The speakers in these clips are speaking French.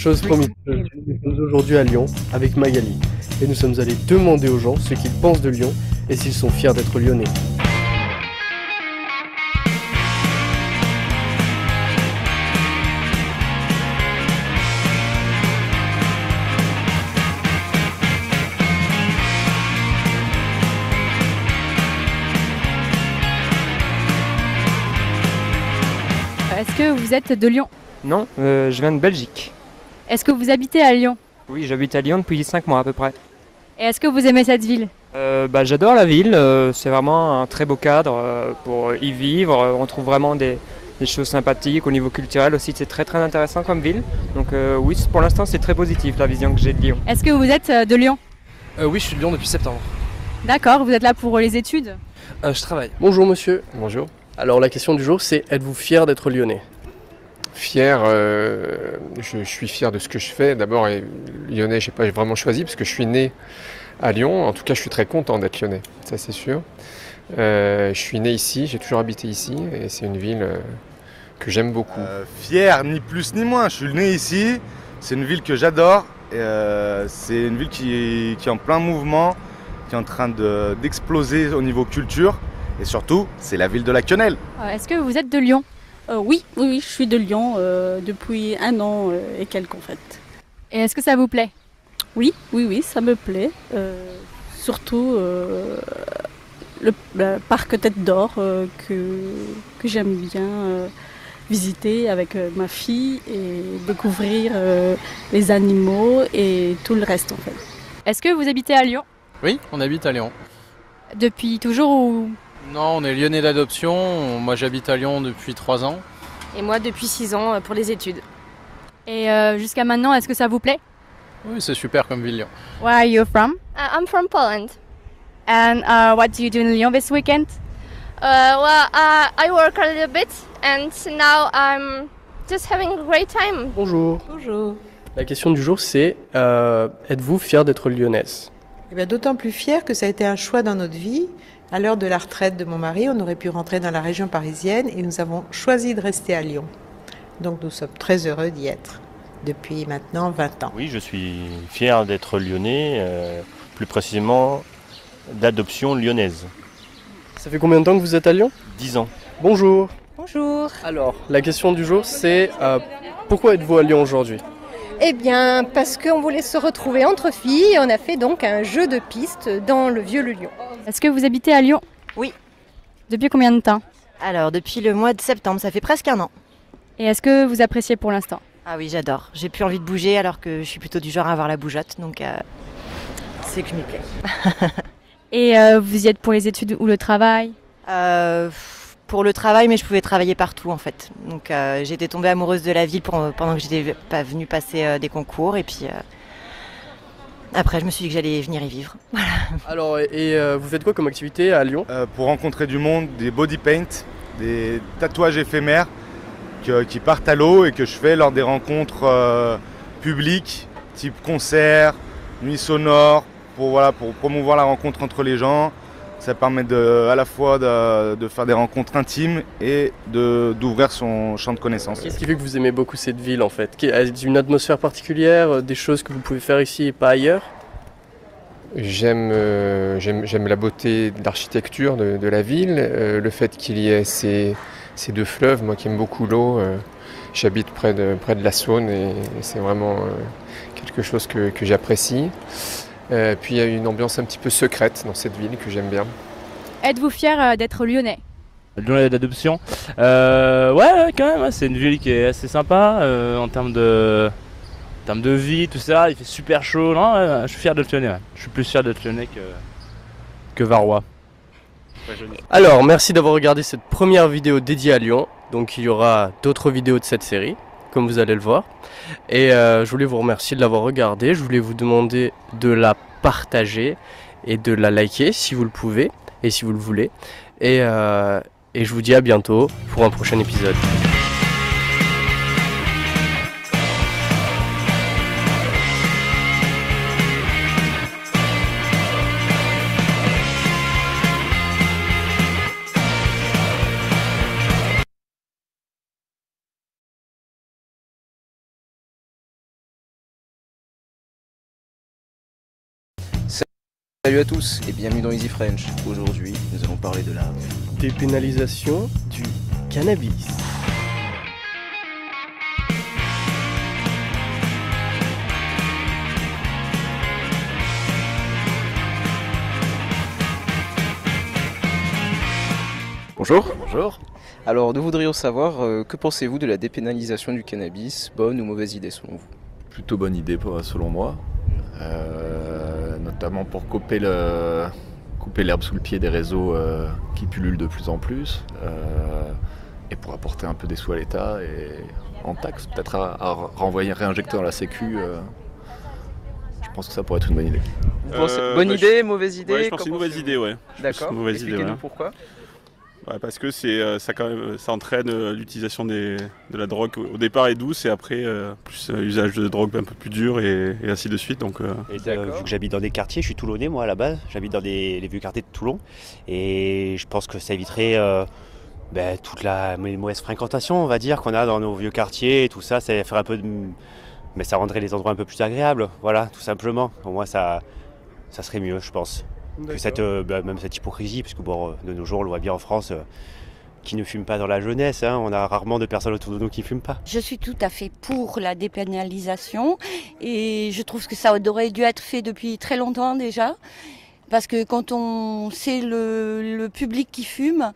Chose promise, nous sommes aujourd'hui à Lyon avec Magali et nous sommes allés demander aux gens ce qu'ils pensent de Lyon et s'ils sont fiers d'être lyonnais. Est-ce que vous êtes de Lyon? Non, je viens de Belgique. Est-ce que vous habitez à Lyon? Oui, j'habite à Lyon depuis 5 mois à peu près. Et est-ce que vous aimez cette ville? J'adore la ville, c'est vraiment un très beau cadre pour y vivre. On trouve vraiment des choses sympathiques au niveau culturel aussi, c'est très très intéressant comme ville. Donc oui, pour l'instant c'est très positif la vision que j'ai de Lyon. Est-ce que vous êtes de Lyon? Oui, je suis de Lyon depuis septembre. D'accord, vous êtes là pour les études? Je travaille. Bonjour monsieur. Bonjour. Alors la question du jour c'est êtes-vous fier d'être lyonnais? Fier, je suis fier de ce que je fais. D'abord, lyonnais, je n'ai pas vraiment choisi parce que je suis né à Lyon. En tout cas, je suis très content d'être lyonnais, ça c'est sûr. Je suis né ici, j'ai toujours habité ici et c'est une ville que j'aime beaucoup. Fier, ni plus ni moins. Je suis né ici, c'est une ville que j'adore. C'est une ville qui est en plein mouvement, qui est en train d'exploser au niveau culture. Et surtout, c'est la ville de la quenelle. Est-ce que vous êtes de Lyon? Oui, je suis de Lyon depuis 1 an et quelques en fait. Et est-ce que ça vous plaît? Oui, ça me plaît. Surtout le parc Tête d'Or que j'aime bien visiter avec ma fille et découvrir les animaux et tout le reste en fait. Est-ce que vous habitez à Lyon? Oui, on habite à Lyon. Depuis toujours ou... Non, on est lyonnais d'adoption. Moi, j'habite à Lyon depuis 3 ans. Et moi depuis 6 ans pour les études. Et jusqu'à maintenant, est-ce que ça vous plaît? Oui, c'est super comme ville, Lyon. Where are you from? I'm from Poland. And what do you do in Lyon this weekend? I work a little bit and now I'm just having a great time. Bonjour. Bonjour. La question du jour c'est êtes-vous fier d'être lyonnaise? Eh bien, d'autant plus fier que ça a été un choix dans notre vie. À l'heure de la retraite de mon mari, on aurait pu rentrer dans la région parisienne et nous avons choisi de rester à Lyon. Donc nous sommes très heureux d'y être depuis maintenant 20 ans. Oui, je suis fier d'être lyonnais, plus précisément d'adoption lyonnaise. Ça fait combien de temps que vous êtes à Lyon? 10 ans. Bonjour. Bonjour. Alors, la question du jour c'est pourquoi êtes-vous à Lyon aujourd'hui? Eh bien parce qu'on voulait se retrouver entre filles et on a fait donc un jeu de pistes dans le vieux Lyon. Est-ce que vous habitez à Lyon? Oui. Depuis combien de temps? Alors depuis le mois de septembre, ça fait presque 1 an. Et est-ce que vous appréciez pour l'instant? Ah oui, j'adore. J'ai plus envie de bouger alors que je suis plutôt du genre à avoir la bougeotte, donc c'est que je m'y plais. Et vous y êtes pour les études ou le travail? Pour le travail, mais je pouvais travailler partout en fait. Donc j'étais tombée amoureuse de la ville pendant que j'étais pas venue passer des concours et puis après je me suis dit que j'allais venir y vivre. Voilà. Alors, vous faites quoi comme activité à Lyon? Pour rencontrer du monde, des body paint, des tatouages éphémères qui partent à l'eau et que je fais lors des rencontres publiques, type concert, nuit sonore, pour promouvoir la rencontre entre les gens. Ça permet à la fois de faire des rencontres intimes et d'ouvrir son champ de connaissances. Qu'est-ce qui fait que vous aimez beaucoup cette ville en fait? Une atmosphère particulière, des choses que vous pouvez faire ici et pas ailleurs? J'aime la beauté de l'architecture de la ville, le fait qu'il y ait ces 2 fleuves, moi qui aime beaucoup l'eau. J'habite près de la Saône et c'est vraiment quelque chose que j'apprécie. Puis il y a une ambiance un petit peu secrète dans cette ville que j'aime bien. Êtes-vous fier d'être lyonnais? Lyonnais d'adoption. Ouais, quand même, c'est une ville qui est assez sympa en termes de vie, tout ça. Il fait super chaud. Non, je suis fier d'être lyonnais. Ouais. Je suis plus fier d'être lyonnais que varois. Alors, merci d'avoir regardé cette première vidéo dédiée à Lyon. Donc il y aura d'autres vidéos de cette série, comme vous allez le voir. Et je voulais vous remercier de l'avoir regardé. Je voulais vous demander de la partager et de la liker si vous le pouvez et si vous le voulez. Et je vous dis à bientôt pour un prochain épisode. Salut à tous et bienvenue dans Easy French. Aujourd'hui, nous allons parler de la dépénalisation du cannabis. Bonjour. Bonjour. Alors, nous voudrions savoir, que pensez-vous de la dépénalisation du cannabis? Bonne ou mauvaise idée selon vous? Plutôt bonne idée selon moi, notamment pour couper l'herbe sous le pied des réseaux qui pullulent de plus en plus, et pour apporter un peu des sous à l'État et en taxe, peut-être à réinjecter dans la Sécu. Je pense que ça pourrait être une bonne idée. Bonne idée, mauvaise idée? Ouais, je pense que c'est une mauvaise idée, ouais. D'accord, expliquez-nous pourquoi. Ouais, parce que ça entraîne l'utilisation de la drogue au départ est douce et après plus usage de drogue un peu plus dur et ainsi de suite. Donc, vu que j'habite dans des quartiers, je suis toulonnais moi à la base, j'habite dans les vieux quartiers de Toulon et je pense que ça éviterait toute la mauvaise fréquentation on va dire qu'on a dans nos vieux quartiers et tout ça, ça ferait un peu mais ça rendrait les endroits un peu plus agréables, voilà tout simplement. Au moins ça serait mieux je pense. Que même cette hypocrisie, parce que de nos jours, on le voit bien en France, qui ne fume pas dans la jeunesse, hein, on a rarement de personnes autour de nous qui ne fument pas. Je suis tout à fait pour la dépénalisation et je trouve que ça aurait dû être fait depuis très longtemps déjà, parce que quand on sait le public qui fume,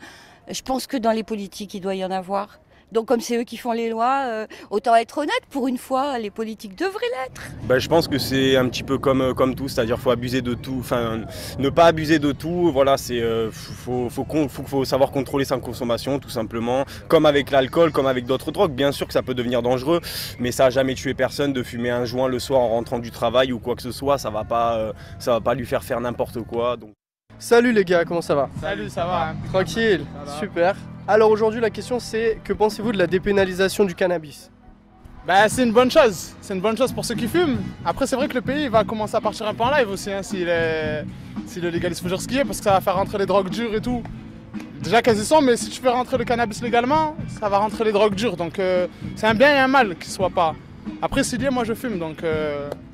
je pense que dans les politiques, il doit y en avoir. Donc comme c'est eux qui font les lois, autant être honnête, pour une fois, les politiques devraient l'être. Je pense que c'est un petit peu comme tout, c'est-à-dire faut abuser de tout, enfin ne pas abuser de tout, voilà, faut savoir contrôler sa consommation tout simplement, comme avec l'alcool, comme avec d'autres drogues, bien sûr que ça peut devenir dangereux, mais ça n'a jamais tué personne de fumer un joint le soir en rentrant du travail ou quoi que ce soit, ça va pas lui faire n'importe quoi. Donc. Salut les gars, comment ça va? Salut, ça va. Tranquille, super. Alors aujourd'hui la question c'est, que pensez-vous de la dépénalisation du cannabis? C'est une bonne chose, pour ceux qui fument. Après c'est vrai que le pays va commencer à partir un peu en live aussi, hein, s'il le légalise, faut dire ce qu'il y a, parce que ça va faire rentrer les drogues dures et tout. Déjà qu'elles y sont, mais si tu fais rentrer le cannabis légalement, ça va rentrer les drogues dures, donc c'est un bien et un mal qu'il soit pas. Après s'il y est, moi je fume, donc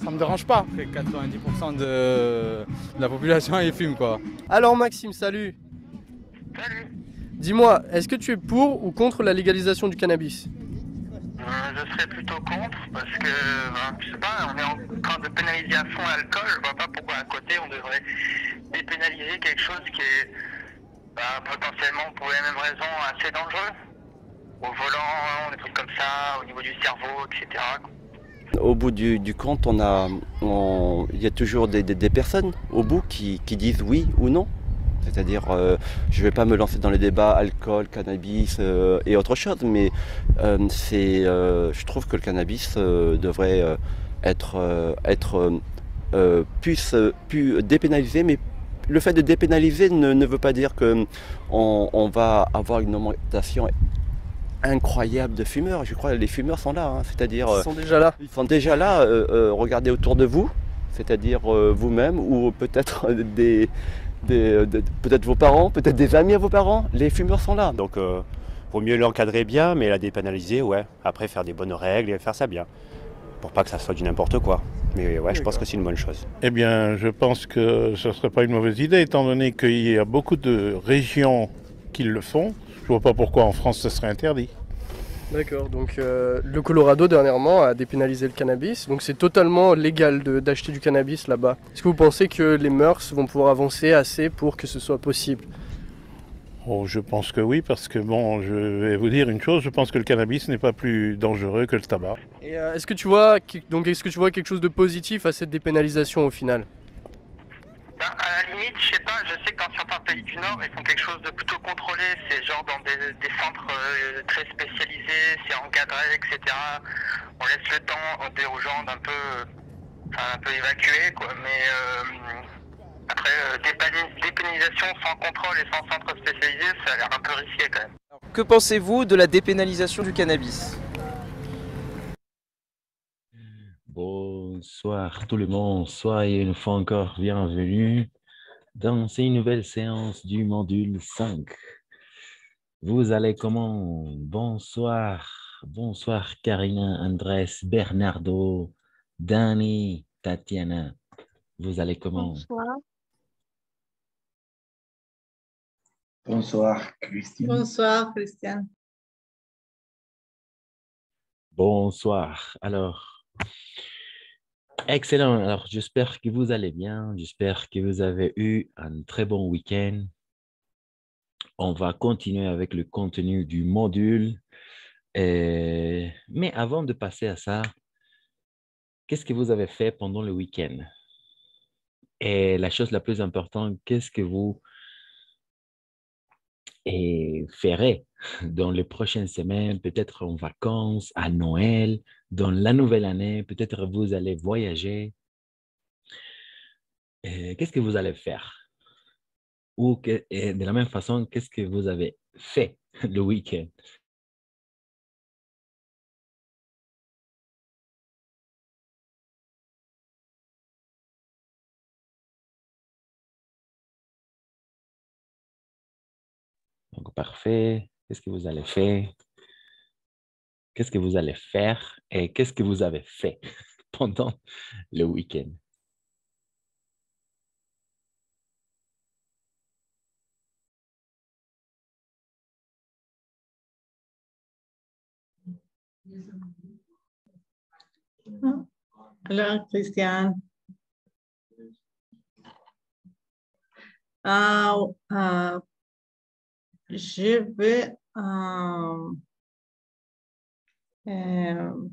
ça me dérange pas. Après 90% de la population ils fument quoi. Alors Maxime, salut. Salut. Dis-moi, est-ce que tu es pour ou contre la légalisation du cannabis? Je serais plutôt contre parce que, je sais pas, on est en train de pénaliser à fond l'alcool, je vois pas pourquoi à côté on devrait dépénaliser quelque chose qui est potentiellement pour les mêmes raisons assez dangereux. Au volant, des trucs comme ça, au niveau du cerveau, etc. Au bout du compte, il y a toujours des personnes au bout qui disent oui ou non. C'est-à-dire, je ne vais pas me lancer dans les débats alcool, cannabis et autre chose, mais je trouve que le cannabis devrait être plus dépénalisé, mais le fait de dépénaliser ne veut pas dire qu'on va avoir une augmentation incroyable de fumeurs. Je crois que les fumeurs sont là, hein. C'est-à-dire ils sont déjà là. Ils sont déjà là. Regardez autour de vous, c'est-à-dire vous-même ou peut-être peut-être vos parents, peut-être des amis à vos parents. Les fumeurs sont là. Donc vaut mieux l'encadrer bien, mais la dépénaliser, ouais. Après faire des bonnes règles et faire ça bien, pour pas que ça soit du n'importe quoi. Mais ouais, je pense que c'est une bonne chose. Eh bien, je pense que ce ne serait pas une mauvaise idée, étant donné qu'il y a beaucoup de régions qui le font. Je vois pas pourquoi en France ce serait interdit. D'accord, donc le Colorado dernièrement a dépénalisé le cannabis, donc c'est totalement légal d'acheter du cannabis là-bas. Est-ce que vous pensez que les mœurs vont pouvoir avancer assez pour que ce soit possible? Oh, je pense que oui, parce que bon, je vais vous dire une chose, je pense que le cannabis n'est pas plus dangereux que le tabac. Et est-ce que tu vois quelque chose de positif à cette dépénalisation au final? À la limite, je sais pas, je sais que dans certains pays du Nord, ils font quelque chose de plutôt contrôlé, c'est genre dans des centres très spécialisés, c'est encadré, etc. On laisse le temps aux gens d'un peu évacuer, quoi. Mais après, dépénalisation sans contrôle et sans centre spécialisé, ça a l'air un peu risqué quand même. Que pensez-vous de la dépénalisation du cannabis? Bonsoir tout le monde, soyez une fois encore bienvenue dans cette nouvelle séance du module 5. Vous allez comment? Bonsoir Karina, Andrés, Bernardo, Dani, Tatiana. Vous allez comment? Bonsoir. Bonsoir, Christian. Bonsoir, Christian. Bonsoir. Alors, excellent. Alors, j'espère que vous allez bien. J'espère que vous avez eu un très bon week-end. On va continuer avec le contenu du module. Mais avant de passer à ça, qu'est-ce que vous avez fait pendant le week-end? Et la chose la plus importante, qu'est-ce que vous ferez dans les prochaines semaines, peut-être en vacances, à Noël, dans la nouvelle année, peut-être vous allez voyager. Qu'est-ce que vous allez faire? Et de la même façon, qu'est-ce que vous avez fait le week-end? Donc, parfait. Qu'est-ce que vous allez faire? Qu'est-ce que vous allez faire? Et qu'est-ce que vous avez fait pendant le week-end? Alors, Christian. Je vais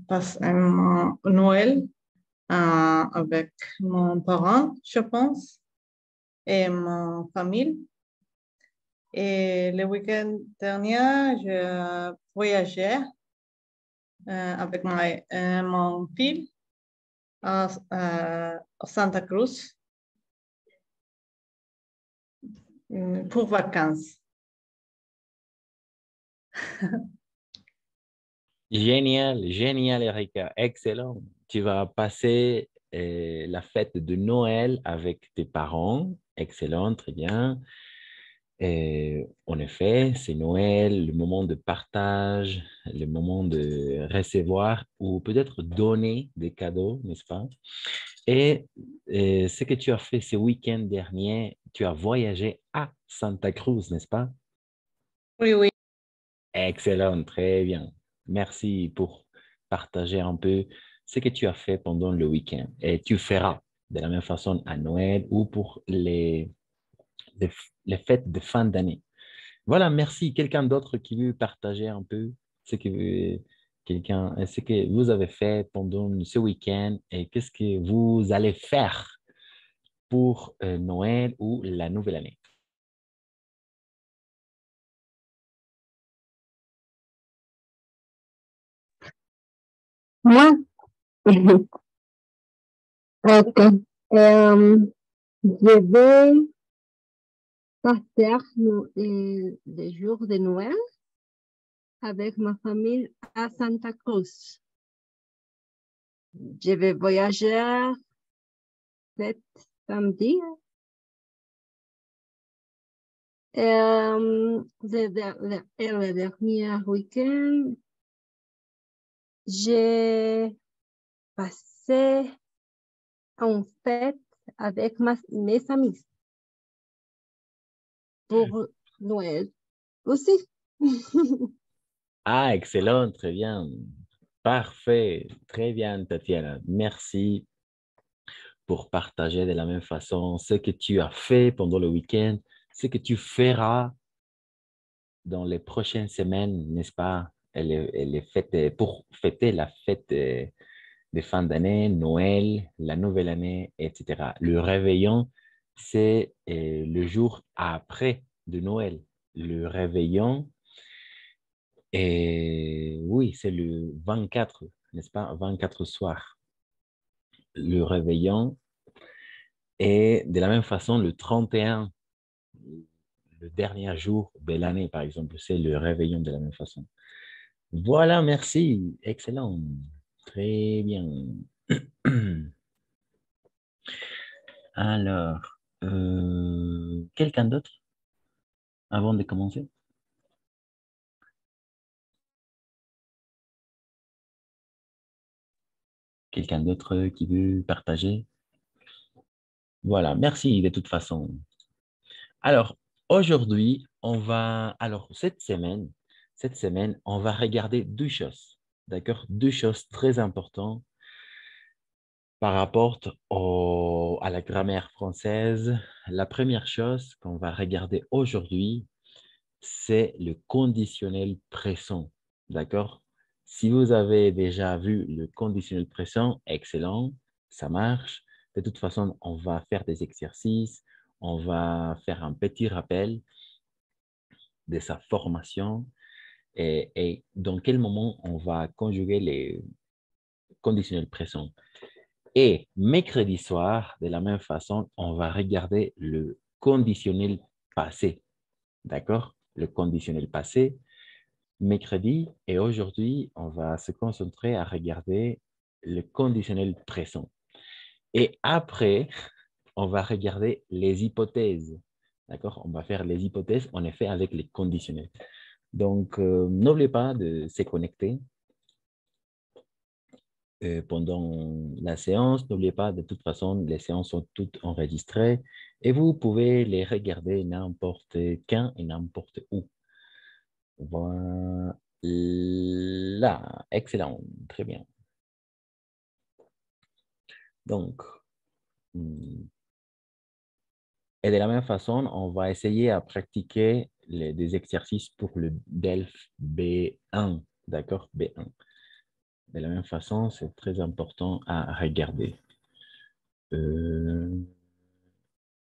passer mon Noël avec mon parent, je pense, et ma famille. Et le week-end dernier, je voyageais avec mon fils à Santa Cruz pour vacances. Génial, génial, Erika. Excellent. Tu vas passer la fête de Noël avec tes parents. Excellent, très bien. En effet, c'est Noël, le moment de partage, le moment de recevoir ou peut-être donner des cadeaux, n'est-ce pas? Et ce que tu as fait ce week-end dernier, tu as voyagé à Santa Cruz, n'est-ce pas? Oui, oui. Excellent, très bien. Merci pour partager un peu ce que tu as fait pendant le week-end. Et tu feras de la même façon à Noël ou pour les fêtes de fin d'année. Voilà, merci. Quelqu'un d'autre qui veut partager un peu ce ce que vous avez fait pendant ce week-end et qu'est-ce que vous allez faire pour Noël ou la nouvelle année? Moi, ok. Je vais passer les jours de Noël avec ma famille à Santa Cruz. Je vais voyager cet samedi. Le dernier week-end, j'ai passé en fête avec mes amis pour Noël aussi. Ah, excellent, très bien. Parfait, très bien, Tatiana. Merci pour partager de la même façon ce que tu as fait pendant le week-end, ce que tu feras dans les prochaines semaines, n'est-ce pas? Les fêtes, pour fêter la fête de fin d'année, Noël, la nouvelle année, etc. Le réveillon, c'est le jour après de Noël. Le réveillon, oui, c'est le 24, n'est-ce pas? 24 soir. Le réveillon. Et de la même façon, le 31, le dernier jour de l'année, par exemple, c'est le réveillon de la même façon. Voilà, merci. Excellent. Très bien. Alors, quelqu'un d'autre avant de commencer? Quelqu'un d'autre qui veut partager? Voilà, merci de toute façon. Alors, Aujourd'hui, alors cette semaine, on va regarder deux choses, d'accord? Deux choses très importantes par rapport à la grammaire française. La première chose qu'on va regarder aujourd'hui, c'est le conditionnel présent, d'accord? Si vous avez déjà vu le conditionnel présent, excellent, ça marche. De toute façon, on va faire des exercices, on va faire un petit rappel de sa formation et dans quel moment on va conjuguer les conditionnels présents. Et mercredi soir, de la même façon, on va regarder le conditionnel passé. D'accord? Le conditionnel passé, mercredi et aujourd'hui, on va se concentrer à regarder le conditionnel présent. Et après, on va regarder les hypothèses. D'accord? On va faire les hypothèses, en effet, avec les conditionnels. Donc, n'oubliez pas de se connecter pendant la séance. N'oubliez pas, de toute façon, les séances sont toutes enregistrées et vous pouvez les regarder n'importe quand et n'importe où. Voilà, excellent, très bien. Donc, et de la même façon, on va essayer à pratiquer des exercices pour le DELF B1, d'accord? B1. De la même façon, c'est très important à regarder.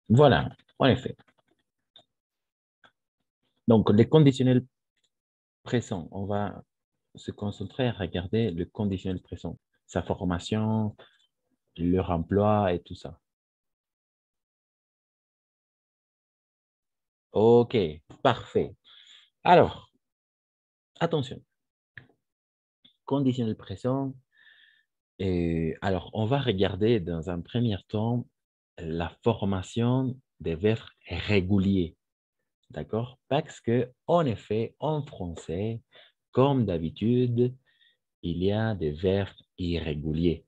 Voilà, en effet. Donc, les conditionnels présents, on va se concentrer à regarder le conditionnel présent, sa formation, leur emploi et tout ça. OK, parfait. Alors, attention. Conditionnel présent. Alors, on va regarder dans un premier temps la formation des verbes réguliers. D'accord? Parce que, en effet, en français, comme d'habitude, il y a des verbes irréguliers.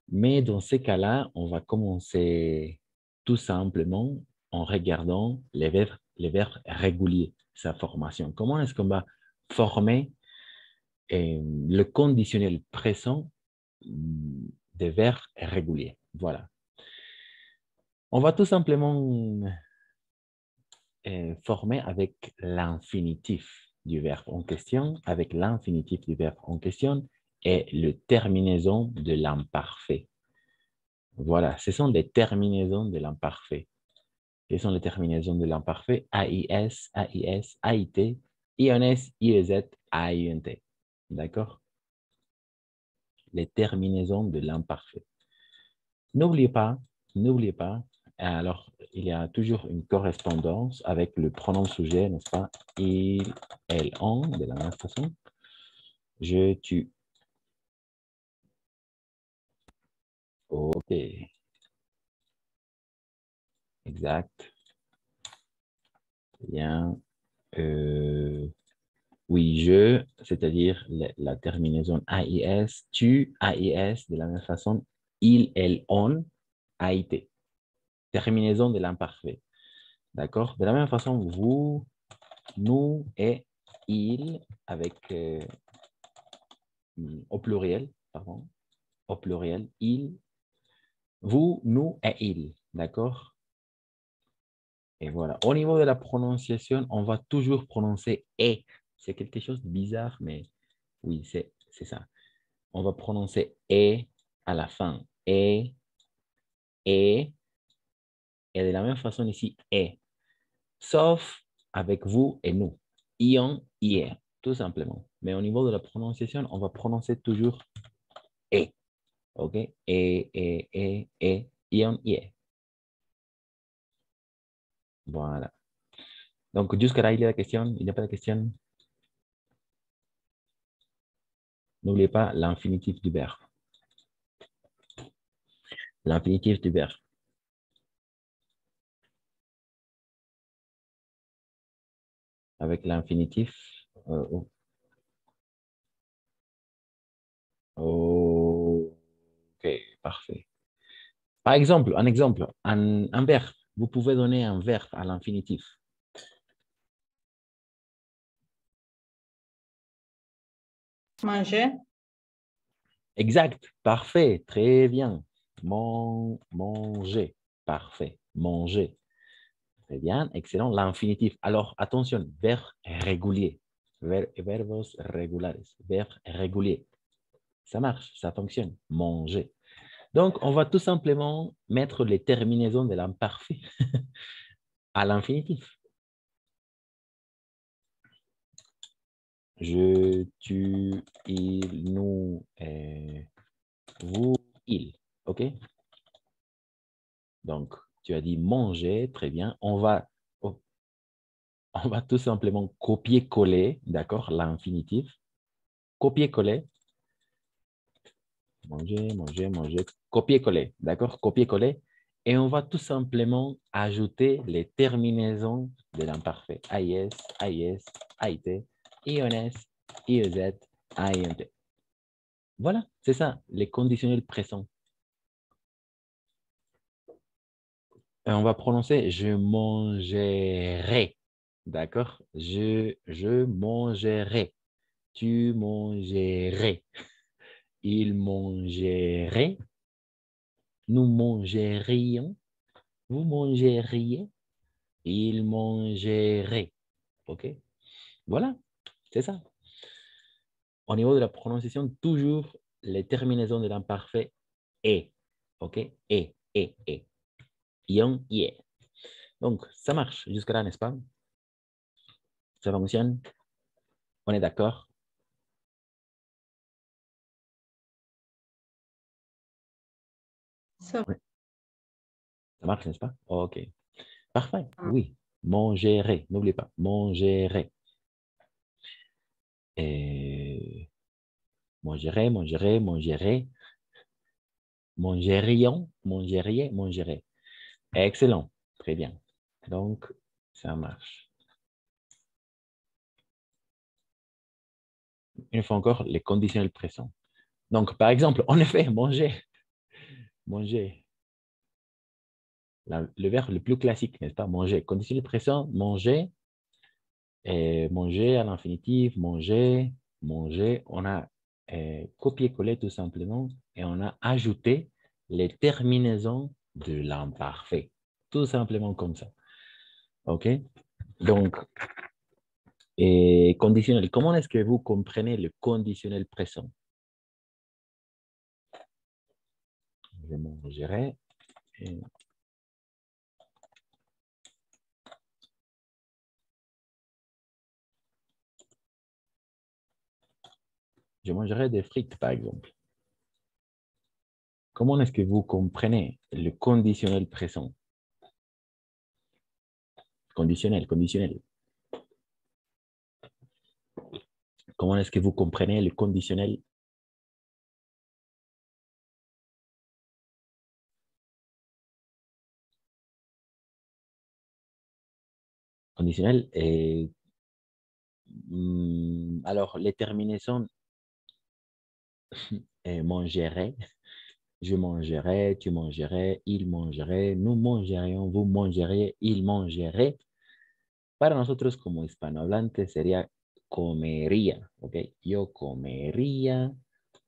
Mais dans ces cas-là, on va commencer tout simplement en regardant les verbes réguliers, sa formation. Comment est-ce qu'on va former le conditionnel présent des verbes réguliers? Voilà. On va tout simplement former avec l'infinitif du verbe en question, avec l'infinitif du verbe en question et le terminaison de l'imparfait. Voilà, ce sont des terminaisons de l'imparfait. Quelles sont les terminaisons de l'imparfait? AIS, AIS, AIT, IONS, IEZ, AINT. D'accord? Les terminaisons de l'imparfait. N'oubliez pas, alors il y a toujours une correspondance avec le pronom sujet, n'est-ce pas? Il, elle, on, de la même façon. Je, tu. OK. Exact. Bien. Oui, je, c'est-à-dire la terminaison AIS, tu, AIS, de la même façon, il, elle, on, AIT. Terminaison de l'imparfait. D'accord? De la même façon, vous, nous et il, avec au pluriel, pardon, au pluriel, il, vous, nous et il. D'accord? Et voilà. Au niveau de la prononciation, on va toujours prononcer « et ». C'est quelque chose de bizarre, mais oui, c'est ça. On va prononcer « et » à la fin. « Et ». Et de la même façon ici « et ». Sauf avec vous et nous. Ion, ie, tout simplement. Mais au niveau de la prononciation, on va prononcer toujours « et ». OK? Et, ion, ie. Voilà. Donc, jusqu'à là, il y a la question. Il n'y a pas de question. N'oubliez pas l'infinitif du verbe. L'infinitif du verbe. Avec l'infinitif. OK, parfait. Par exemple, un verbe. Vous pouvez donner un verbe à l'infinitif. Manger. Exact, parfait, très bien. Manger, parfait, manger. Très bien, excellent. L'infinitif. Alors, attention, verbe régulier. Verbos regulares, verbe régulier. Ça marche, ça fonctionne. Manger. Donc, on va tout simplement mettre les terminaisons de l'imparfait à l'infinitif. Je, tu, il, nous, vous, il. OK? Donc, tu as dit manger, très bien. On va tout simplement copier-coller, d'accord, l'infinitif. Copier-coller. Manger, manger, manger. Copier-coller, d'accord? Copier-coller. Et on va tout simplement ajouter les terminaisons de l'imparfait. AIS, AIS, AIT, IONS, IEZ, AINT. Voilà, c'est ça, les conditionnels présents. Et on va prononcer je mangerai. D'accord? Je mangerai. Tu mangerais. Il mangerait. Nous mangerions. Vous mangeriez. Il mangerait. OK? Voilà, c'est ça. Au niveau de la prononciation, toujours les terminaisons de l'imparfait et. OK? Et. Ion, yeah. Donc, ça marche jusque-là, n'est-ce pas? Ça fonctionne? On est d'accord? Ça Ça marche, n'est-ce pas? OK. Parfait. Oui. Mangerai. N'oubliez pas. Mangerai. Et mangerai, mangerai, mangerai. Mangerions, mangeriez, mangerai. Excellent. Très bien. Donc, ça marche. Une fois encore, les conditionnels présents. Donc, par exemple, en effet, manger. Manger. Le verbe le plus classique, n'est-ce pas? Manger. Conditionnel présent, manger. Et manger à l'infinitif, manger, manger. On a copié-collé tout simplement et on a ajouté les terminaisons de l'imparfait. Tout simplement comme ça. OK? Donc, et conditionnel. Comment est-ce que vous comprenez le conditionnel présent? Je mangerai. Je mangerai des frites, par exemple. Comment est-ce que vous comprenez le conditionnel présent? Conditionnel, conditionnel. Comment est-ce que vous comprenez le conditionnel? Conditionnel et alors les terminaisons mangerait, je mangerai, tu mangerais, il mangerait, nous mangerions, vous mangeriez, il mangerait. Para nosotros como hispanohablantes sería comería, ¿ok? Yo comería,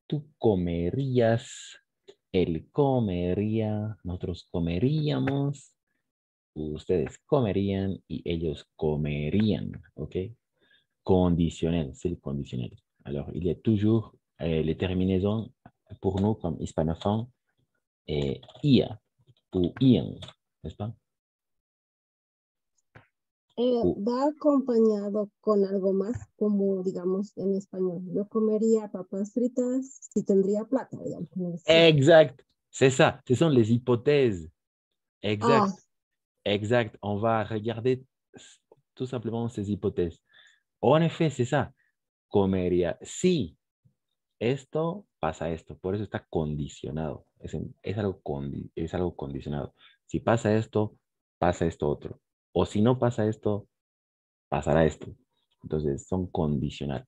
tú comerías, él comería, nosotros comeríamos, ustedes comerían y ellos comerían, ¿ok? Conditionnel, c'est le conditionnel. Alors, il y a toujours les terminaisons pour nous comme hispanophones ia ou ian, n'est-ce pas? Va acompañado con algo más, como digamos en español. Yo comería papas fritas si tendría plata, digamos. Exact, c'est ça. Ce sont les hypothèses. Exact. Exact. On va regarder tout simplement ces hypothèses. En effet, c'est ça. Comería. Si esto pasa esto, por eso está condicionado. Es algo condicionado. Si pasa esto otro. O si no pasa esto, pasará esto. Entonces, son condicionales.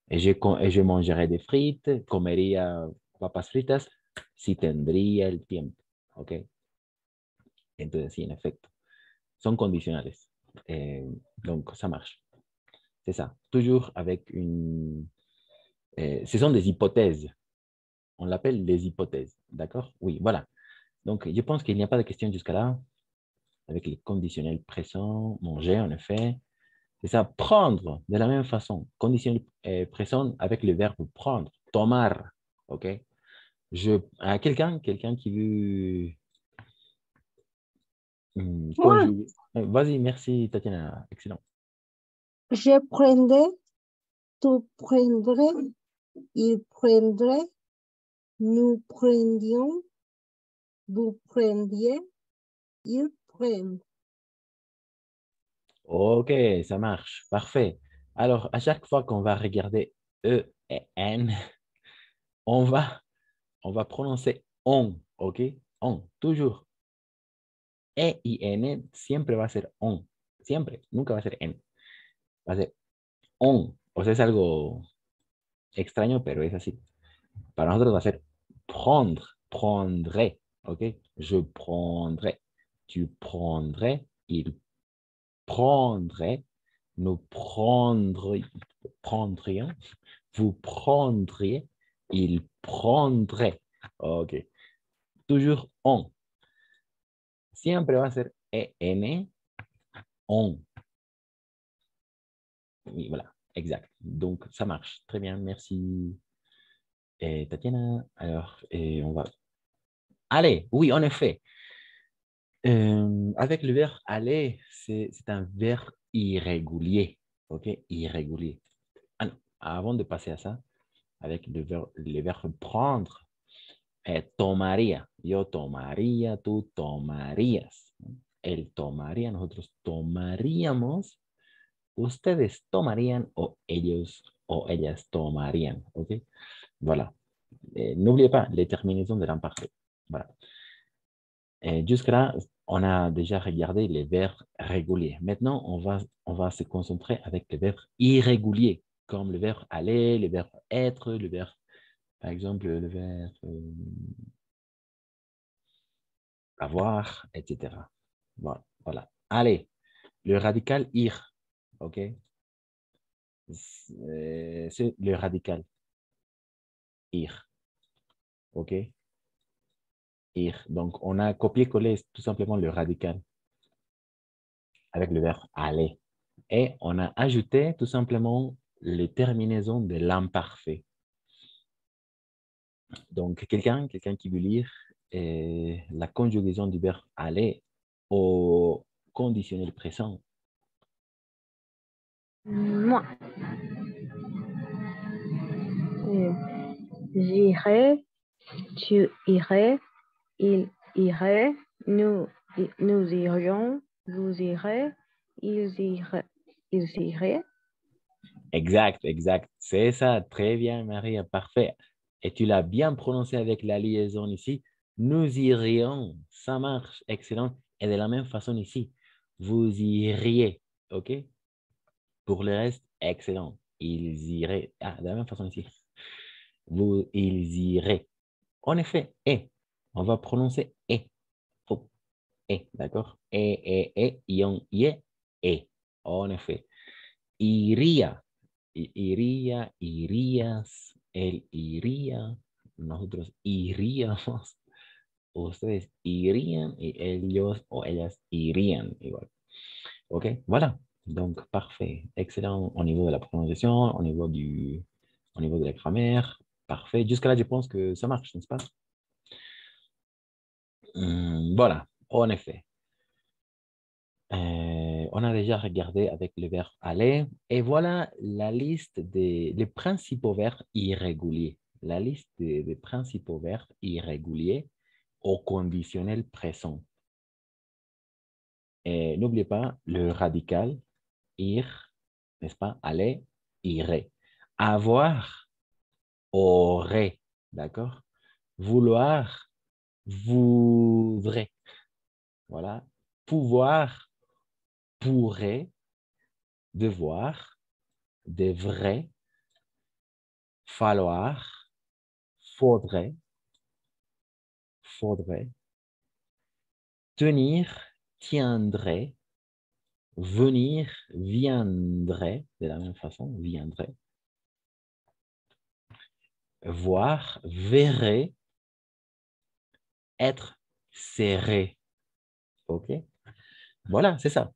Je mangerai des frites, comería papas fritas, si tendría el tiempo. ¿Ok? Entonces, sí, en efecto. Son condicionales. Donc, ça marche. C'est ça. Toujours avec une Ce sont des hypothèses. On l'appelle les hypothèses. D'accord? Oui, voilà. Donc, je pense qu'il n'y a pas de question jusqu'à là. Avec les conditionnels présents, manger, en effet. C'est ça, prendre de la même façon. Conditionnel présent avec le verbe prendre. Tomar. OK? Quelqu'un qui veut Moi, conjuguer. Vas-y, merci, Tatiana. Excellent. je prendrai, tu prendrais, il prendrait, nous prendions, vous prendiez, il prend. OK, ça marche. Parfait. Alors, à chaque fois qu'on va regarder E et N, on va prononcer on. OK? On, toujours. E y N siempre va a ser on. Siempre. Nunca va a ser N. Va a ser on. O sea, es algo extraño, pero es así. Para nosotros va a ser prendre. Prendrai. OK? Je prendrai. Tu prendrais. Il prendrait. Nous prendrions. Vous prendriez. Il prendrait. OK. Toujours on. Siempre va a ser EN, on. Oui, voilà, exact. Donc, ça marche. Très bien, merci. Et Tatiana, alors, on va... Allez, oui, en effet. Avec le verbe aller, c'est un verbe irrégulier. OK? Irrégulier. Ah non, avant de passer à ça, avec le verbe prendre, tomaría. Yo tomaría, tú tomarías. Él tomaría, nosotros tomaríamos. Ustedes tomarían o ellos o ellas tomarían. OK? Voilà. N'oubliez pas les terminaisons de l'imparfait. Voilà. Jusque-là, on a déjà regardé les verbes réguliers. Maintenant, on va se concentrer avec les verbes irréguliers, comme le verbe aller, le verbe être, le verbe, par exemple, le verbe avoir, etc. Voilà. Voilà. Allez, le radical ir. OK? C'est le radical ir. OK? Ir. Donc, on a copié-collé tout simplement le radical avec le verbe aller. Et on a ajouté tout simplement les terminaisons de l'imparfait. Donc, quelqu'un qui veut lire la conjugaison du verbe aller au conditionnel présent. Moi. J'irai, tu irais, il irait, nous irions, vous irez, ils iraient. Exact, exact. C'est ça. Très bien, Maria. Parfait. Et tu l'as bien prononcé avec la liaison ici. Nous irions. Ça marche. Excellent. Et de la même façon ici, vous iriez. OK? Pour le reste, excellent. Ils iraient. Ah, de la même façon ici. Ils iraient. En effet, et. On va prononcer et. Oh. Et, d'accord? Ion, et. En effet. Iría. Iría, irías, él iría, nosotros iríamos, ustedes irían y ellos o ellas irían igual. OK? Voilà. Donc, parfait. Excellent au niveau de la prononciation, au niveau de la grammaire. Parfait. Jusqu'à là, je pense que ça marche, n'est-ce pas? Voilà. En effet. On a déjà regardé avec le verbe aller. Et voilà la liste des principaux verbes irréguliers. La liste des principaux verbes irréguliers au conditionnel présent. Et n'oubliez pas le radical, ir, n'est-ce pas? Aller, irait. Avoir, aurait. D'accord? Vouloir, voudrait. Voilà. Pouvoir, pourrait. Devoir, devrait, falloir, faudrait, tenir, tiendrait, venir, viendrait, de la même façon, viendrait, voir, verrait, être, serait. OK? Voilà, c'est ça.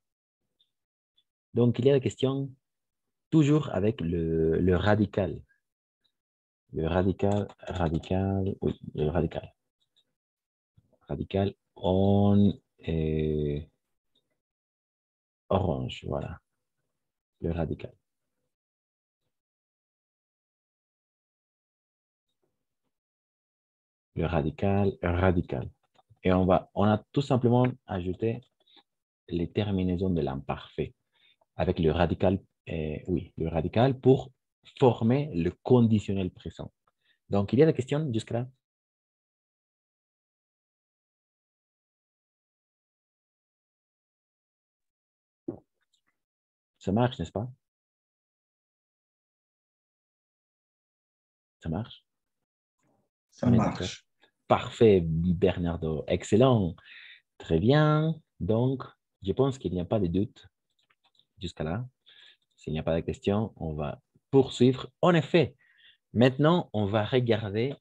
Donc, il y a la question toujours avec le radical. Le radical, oui, le radical. Radical en orange, voilà, le radical. Le radical, radical. Et on a tout simplement ajouté les terminaisons de l'imparfait avec le radical, oui, le radical pour former le conditionnel présent. Donc, il y a des questions jusque-là? Ça marche, n'est-ce pas? Ça marche? Ça marche. Parfait, Bernardo. Excellent. Très bien. Donc, je pense qu'il n'y a pas de doute jusqu'à là. S'il n'y a pas de questions, on va poursuivre. En effet, maintenant, on va regarder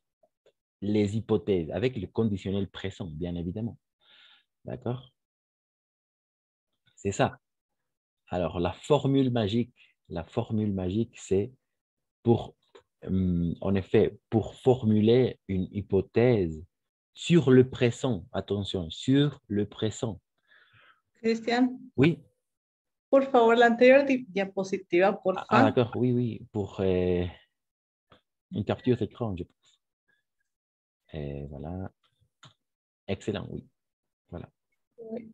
les hypothèses avec le conditionnel présent, bien évidemment. D'accord? C'est ça. Alors, la formule magique, c'est en effet, pour formuler une hypothèse sur le présent. Attention, sur le présent. Cristian, Oui. por favor, la anterior diapositiva, por favor. Ah, d'accord, oui, pour une capture d'écran, je pense. Voilà. Excellent, oui. Voilà. Oui,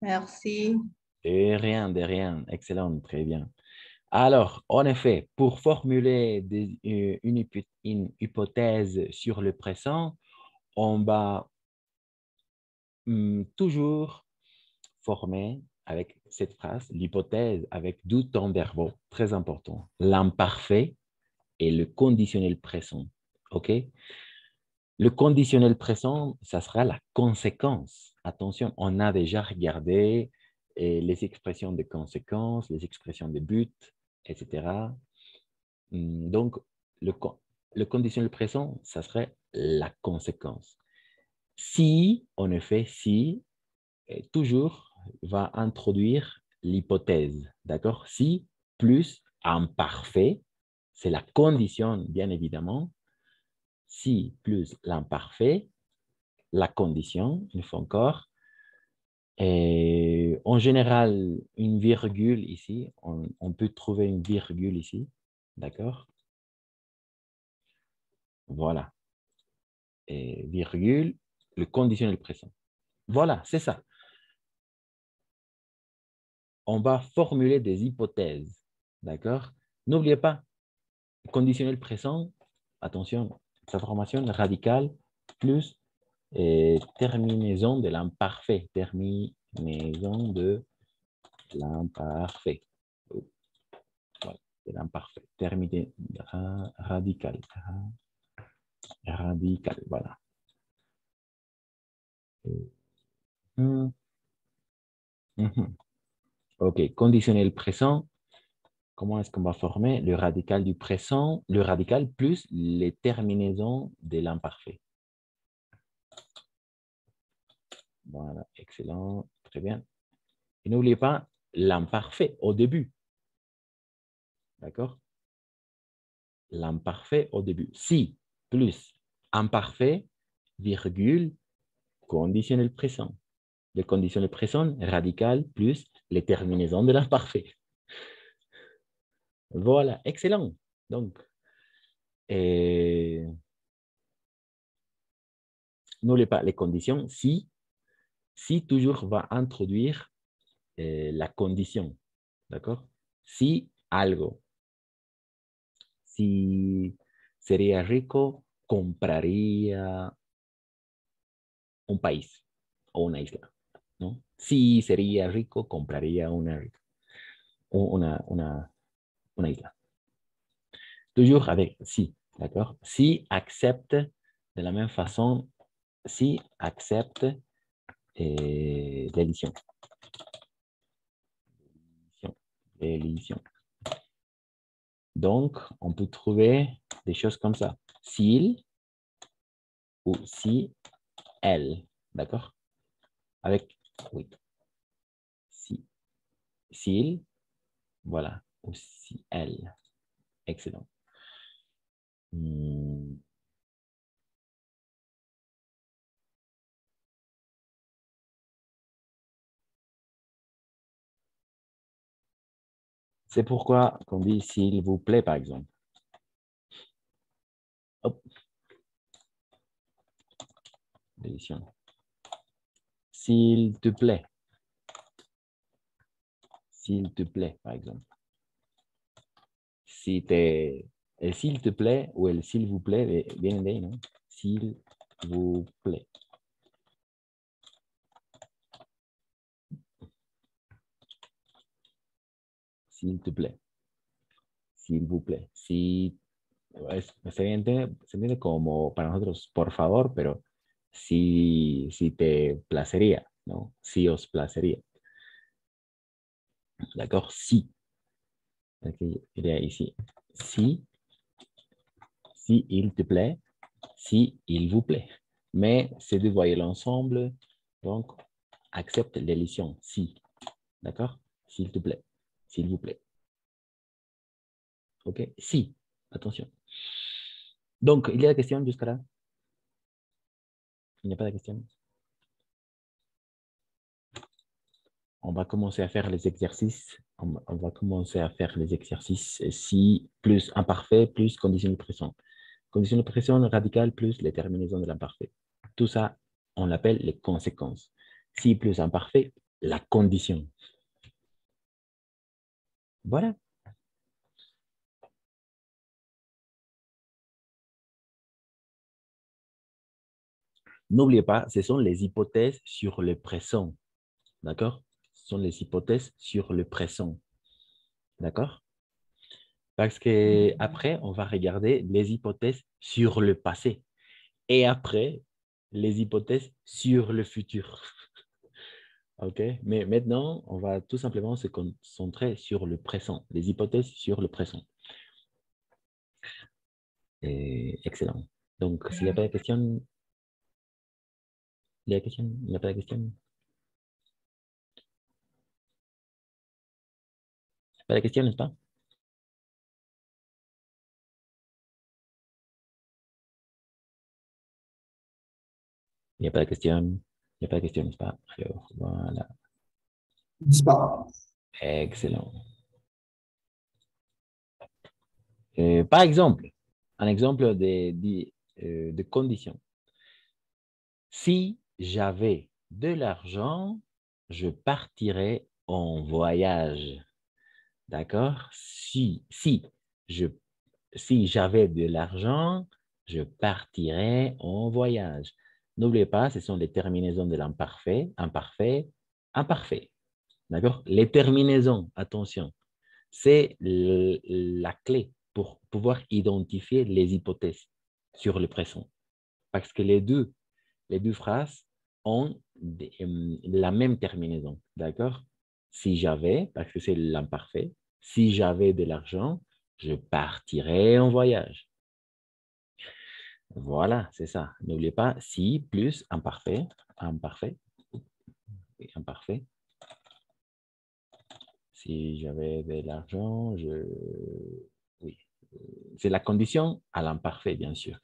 merci. De rien. Excellent, très bien. Alors, en effet, pour formuler une hypothèse sur le présent, on va toujours former avec cette phrase l'hypothèse avec deux temps verbaux très importants, l'imparfait et le conditionnel présent. OK? Le conditionnel présent, ça sera la conséquence. Attention, on a déjà regardé les expressions de conséquence, les expressions de but, etc. Donc, le conditionnel présent, ça serait la conséquence. Si, en effet, si, toujours va introduire l'hypothèse, d'accord? Si plus imparfait, c'est la condition, bien évidemment. Si plus l'imparfait, la condition, une fois encore. Et en général, une virgule ici, on peut trouver une virgule ici, d'accord? Voilà. Et virgule, le conditionnel présent. Voilà, c'est ça. On va formuler des hypothèses, d'accord? N'oubliez pas, conditionnel présent, attention, transformation radicale plus terminaison de l'imparfait. Terminaison de l'imparfait. Voilà, de l'imparfait. Terminé radical. Radical, voilà. OK, conditionnel présent. Comment est-ce qu'on va former le radical du présent, le radical plus les terminaisons de l'imparfait? Voilà, excellent, très bien. Et n'oubliez pas l'imparfait au début. D'accord? L'imparfait au début. Si plus imparfait, virgule, conditionnel présent. Le conditionnel présent, radical plus les terminaisons de l'imparfait. Voilà, excellent. Donc, n'oubliez pas les conditions. Si toujours va introduire la condition. D'accord? Si algo. Si sería rico, compraría un país o una isla. ¿No? Si sería rico, compraría una isla. Toujours avec si, d'accord? Si accepte de la même façon, si accepte l'édition. L'élision. Donc, on peut trouver des choses comme ça. S'il ou si elle. D'accord? Avec, oui. Si. S'il, voilà. Ou si elle. Excellent. C'est pourquoi on dit s'il vous plaît, par exemple. Hop. Édition. S'il te plaît. S'il te plaît, par exemple. Si t'es el s'il te plaît ou el s'il vous plaît vienen de ahí, ¿no? S'il vous plaît. S'il te plaît. S'il vous plaît. Si, se entiende como para nosotros, por favor, pero si te placería, ¿no? Si os placería. D'accord? Si. Aquí iría ici. Si il te plaît, si il vous plaît. Mais ces deux voyelles ensemble, donc, accepte l'élision. Si. D'accord? S'il te plaît. S'il vous plaît. OK? Si. Attention. Donc, il y a la question jusqu'à là? Il n'y a pas de question? On va commencer à faire les exercices. On va commencer à faire les exercices si plus imparfait plus condition de présent. Condition de présent radicale plus les terminaisons de l'imparfait. Tout ça, on l'appelle les conséquences. Si plus imparfait, la condition. Voilà. N'oubliez pas, ce sont les hypothèses sur le présent. D'accord? Ce sont les hypothèses sur le présent. D'accord? Parce que après, on va regarder les hypothèses sur le passé. Et après, les hypothèses sur le futur. OK? Mais maintenant, on va tout simplement se concentrer sur le présent. Les hypothèses sur le présent. Excellent. Donc, s'il n'y a pas de question, il y a question? Il n'y a pas de question? Pas de question, n'est-ce pas? Il n'y a pas de question. Il n'y a pas de question, n'est-ce pas? Alors, voilà. N'est-ce pas? Excellent. Par exemple, un exemple de condition. Si j'avais de l'argent, je partirais en voyage. D'accord? Si j'avais de l'argent, je partirais en voyage. N'oubliez pas, ce sont les terminaisons de l'imparfait, imparfait, imparfait. D'accord? Les terminaisons, attention, c'est la clé pour pouvoir identifier les hypothèses sur le présent. Parce que les deux phrases ont la même terminaison. D'accord? Si j'avais, parce que c'est l'imparfait, si j'avais de l'argent, je partirais en voyage. Voilà, c'est ça. N'oubliez pas, si plus imparfait, imparfait, imparfait. Si j'avais de l'argent, oui. C'est la condition à l'imparfait, bien sûr.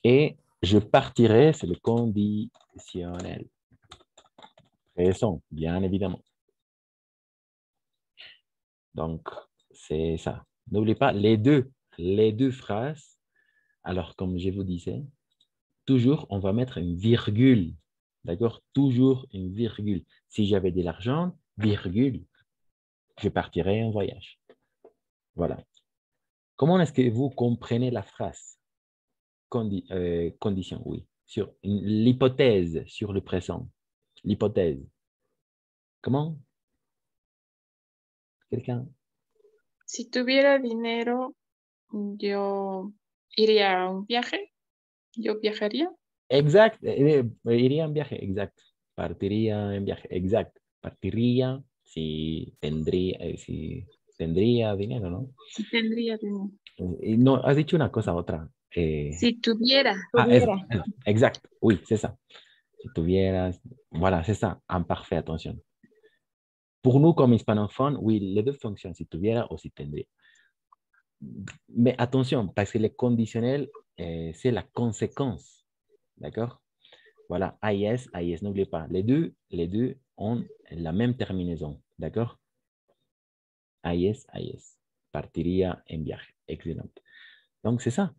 Et je partirai, c'est le conditionnel. Présent, bien évidemment. Donc, c'est ça. N'oubliez pas les deux phrases. Alors, comme je vous disais, toujours, on va mettre une virgule. D'accord? Toujours une virgule. Si j'avais de l'argent, virgule, je partirais en voyage. Voilà. Comment est-ce que vous comprenez la phrase? Condition, oui. Sur l'hypothèse sur le présent. L'hypothèse. Comment? ¿Quelqu'un? Si tuviera dinero, yo iría a un viaje. Yo viajaría. Exact. Iría en viaje, exact. Partiría en viaje, exact. Partiría, si tendría dinero, ¿no? Si tendría dinero. Y no, has dicho una cosa, otra. Si tuviera. Exact, oui, c'est ça. Si tuvieras, voilà, c'est ça, en parfait, attention. Pour nous, comme hispanophones, oui, les deux fonctionnent, si tuviera ou si tendría. Mais attention, parce que le conditionnel, c'est la conséquence. D'accord? Voilà, AIS, AIS, n'oubliez pas. Les deux ont la même terminaison. D'accord? AIS, AIS. Partiría en viaje. Excellent. Donc, c'est ça.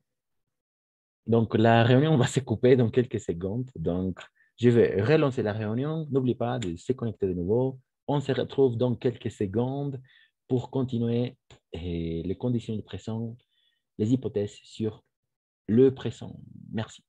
Donc, la réunion va se couper dans quelques secondes. Donc, je vais relancer la réunion. N'oubliez pas de se connecter de nouveau. On se retrouve dans quelques secondes pour continuer les conditions de présent, les hypothèses sur le présent. Merci.